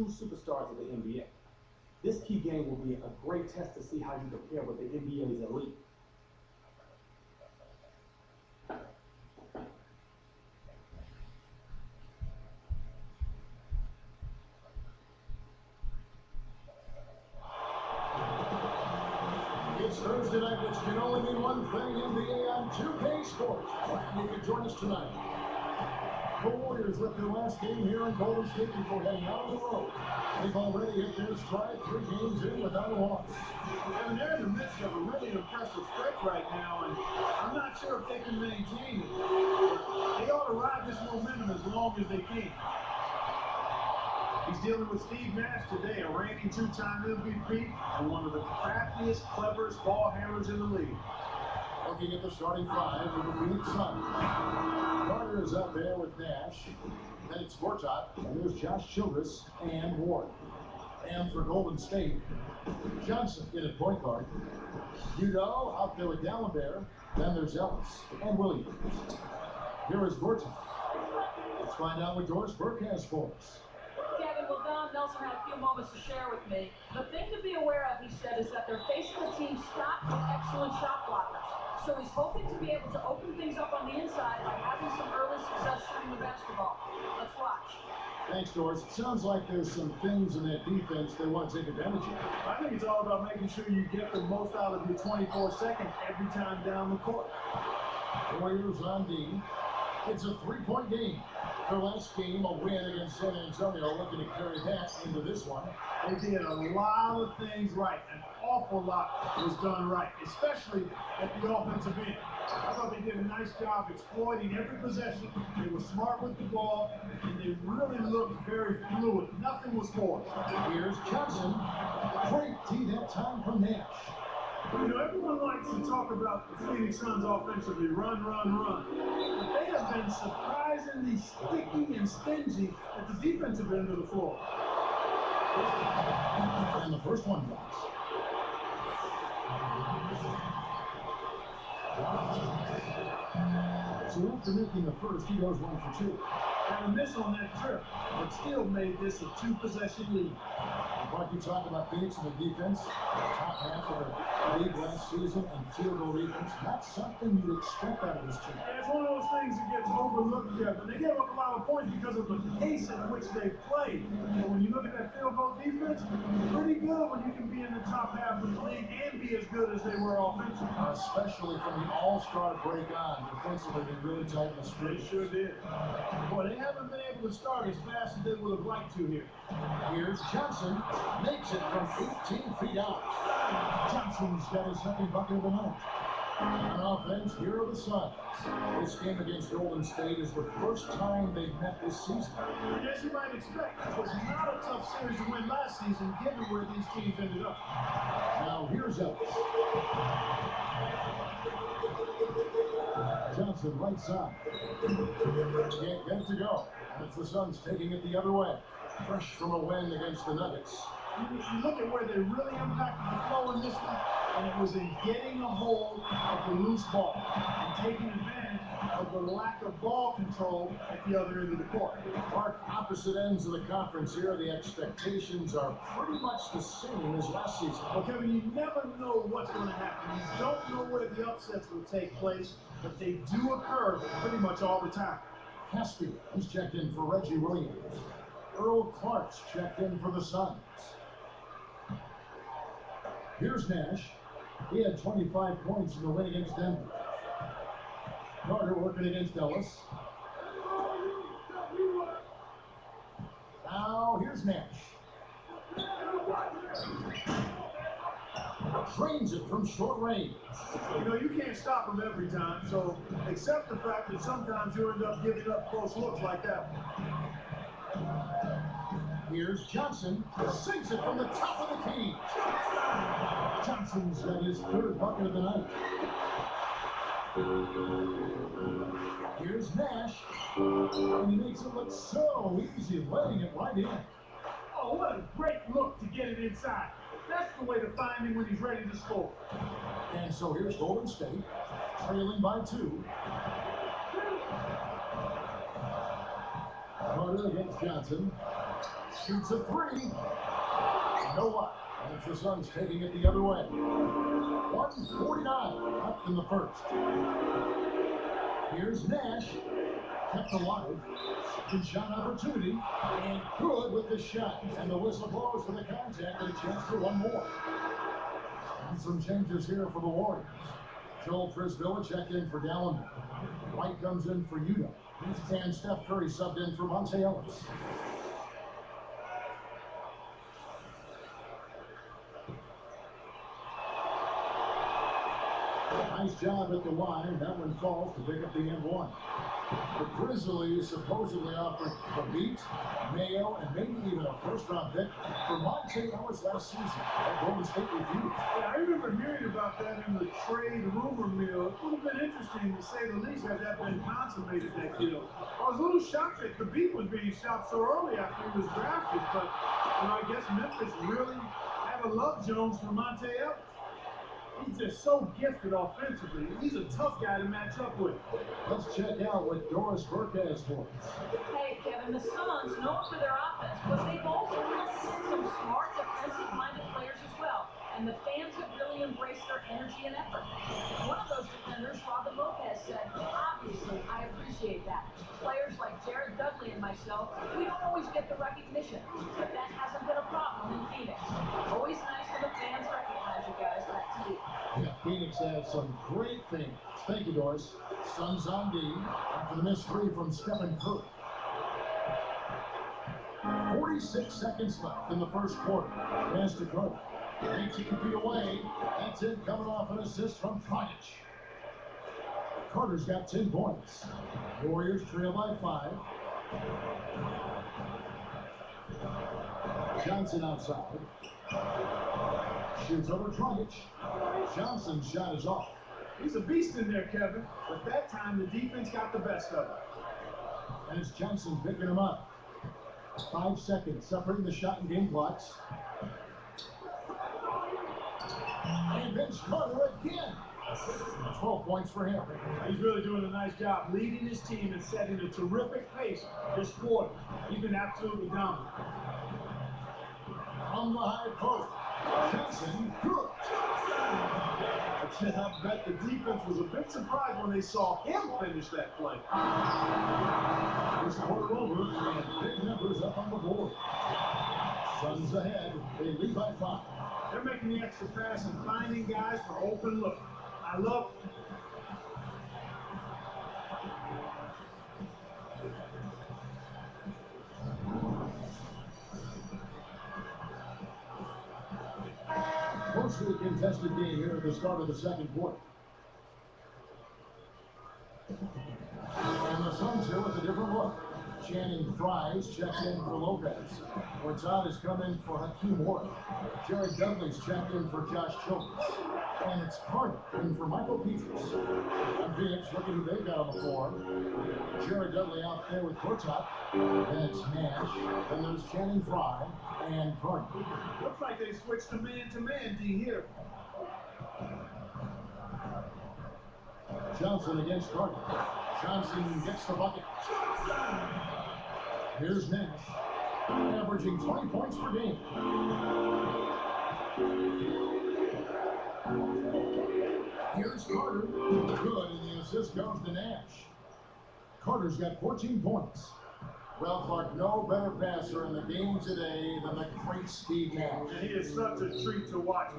true superstars of the NBA. This key game will be a great test to see how you compare with the NBA's elite. It's Thursday night, which can only mean one thing, NBA on 2K Sports. Glad you could join us tonight. The Warriors with their last game here in Golden State before heading out on the road. They've already hit their stride 3 games in without a loss. And they're in the midst of a really impressive stretch right now, and I'm not sure if they can maintain it. But they ought to ride this momentum as long as they can. He's dealing with Steve Nash today, a reigning 2-time MVP and one of the craftiest, cleverest ball handlers in the league. Looking at the starting 5 for the Phoenix Suns. Carter is out there with Nash. Then it's Gortat, and there's Josh Childress and Ward. And for Golden State, Johnson in at point guard. Udo out there with Dalembert. Then there's Ellis and Williams. Here is Gortat. Let's find out what Doris Burke has for us. Kevin, well, Don Nelson had a few moments to share with me. The thing to be aware of, he said, is that they're facing a team stocked with excellent shot blockers. So he's hoping to be able to open things up on the inside by having some early success shooting the basketball. Let's watch. Thanks, Doris. It sounds like there's some things in that defense they want to take advantage of. I think it's all about making sure you get the most out of your 24 seconds every time down the court. Warriors on D. It's a 3-point game. Their last game, a win against San Antonio, looking to carry that into this one. They did a lot of things right. An awful lot was done right, especially at the offensive end. I thought they did a nice job exploiting every possession. They were smart with the ball, and they really looked very fluid. Nothing was forced. Here's Johnson. Great D that time from Nash. You know, everyone likes to talk about the Phoenix Suns offensively, run, run, run. But they have been surprisingly sticky and stingy at the defensive end of the floor. And the first one blocks. So after making the first, he goes 1 for 2. And a miss on that trip, but still made this a 2-possession lead. Mark, you talk about Phoenix and the defense, top half of the league last season, and field goal defense. Not something you'd expect out of this team. Yeah, it's one of those things that gets overlooked there, but they gave up a lot of points because of the pace at which they played. But when you look at that field goal defense, it's pretty good when you can be in the top half of the league and be as good as they were offensively. Especially from the all-star break on. Defensively, they really tightened the screw. They sure did. Boy, they haven't been able to start as fast as they would have liked to here. Here's Johnson. Makes it from 18 feet out. Johnson's got his second bucket of the night. On offense, here are the Suns. This game against Golden State is the first time they've met this season. And as you might expect, it was not a tough series to win last season, given where these teams ended up. Now here's Ellis. Johnson right side. Can't get it to go. That's the Suns taking it the other way. Fresh from a win against the Nuggets. You look at where they really impacted the flow in this one, and it was in getting a hold of the loose ball and taking advantage of the lack of ball control at the other end of the court. Mark, opposite ends of the conference here, the expectations are pretty much the same as last season. Well, Kevin, you never know what's going to happen. You don't know where the upsets will take place, but they do occur pretty much all the time. Caspi, he's checked in for Reggie Williams. Earl Clark's checked in for the Suns. Here's Nash. He had 25 points in the win against Denver. Carter working against Ellis. Now here's Nash. Drains it from short range. You know, you can't stop them every time, so accept the fact that sometimes you end up giving up close looks like that one. Here's Johnson. Sinks it from the top of the key. Johnson's got his third bucket of the night. Here's Nash. And he makes it look so easy, letting it right in. Oh, what a great look to get it inside. That's the way to find him when he's ready to score. And so here's Golden State, trailing by 2. Carter against Johnson. Shoots a three. No luck. And it's the Suns taking it the other way. 1:49 left in the first. Here's Nash. Kept alive. Second shot opportunity. And good with the shot. And the whistle blows for the contact and a chance for one more. And some changes here for the Warriors. Joel Frisvilla checked in for Gallinari. White comes in for Yuta. And Steph Curry subbed in for Monte Ellis. Nice job at the line. That one falls to pick up the M1. The Grizzlies supposedly offered the beat, Mayo, and maybe even a first-round pick for Monte Ellis last season. That Golden State refused. Yeah, I remember hearing about that in the trade rumor mill. It would have been interesting, to say the least, had that been consummated, that deal. I was a little shocked that Khabib was being shopped so early after he was drafted, but I guess Memphis really had a love Jones for Monte Ellis. He's just so gifted offensively. He's a tough guy to match up with. Let's check out what Doris Burke has for us. Hey, Kevin, the Suns, known for their offense, but they've also had some smart defensive-minded players as well. And the fans have really embraced their energy and effort. One of those defenders, Robin Lopez, said, obviously, I appreciate that. Players like Jared Dudley and myself, we don't always get the recognition, but that hasn't been a problem in Phoenix. Always nice when the fans recognize you guys. Back to you. Yeah, Phoenix has some great things. Thank you, Doris. Suns on D after the missed three from Stephen Curry. 46 seconds left in the first quarter. Pass to Curry. 18 feet away. That's it, coming off an assist from Dragic. Carter's got 10 points. Warriors trail by 5. Johnson outside. Shoots over Dragic. Johnson's shot is off. He's a beast in there, Kevin. But that time, the defense got the best of him. And it's Johnson picking him up. 5 seconds separating the shot and game clocks. And Vince Carter again. 12 points for him. He's really doing a nice job leading his team and setting a terrific pace this quarter. He's been absolutely dominant. From the high post, Johnson, good. I bet the defense was a bit surprised when they saw him finish that play. First quarter over, and big numbers up on the board. Suns ahead. They lead by 5. They're making the extra pass and finding guys for open look. I love it. Mostly contested game here at the start of the second quarter. And the Suns here with a different look. Channing Frye's checked in for Lopez. Hortzad has come in for Hakeem Ward. Jared Dudley's checked in for Josh Childress. And it's Carter in for Michael Peters. And Phoenix, look at who they've got on the floor. Jared Dudley out there with Hortzad. Then it's Nash. Then there's Channing Frye and Carter. Looks like they switched to man D here. Johnson against Carter. Johnson gets the bucket. Here's Nash, averaging 20 points per game. Here's Carter. Good, and the assist goes to Nash. Carter's got 14 points. Well, Clark, no better passer in the game today than the great Steve Nash. And he is such a treat to watch.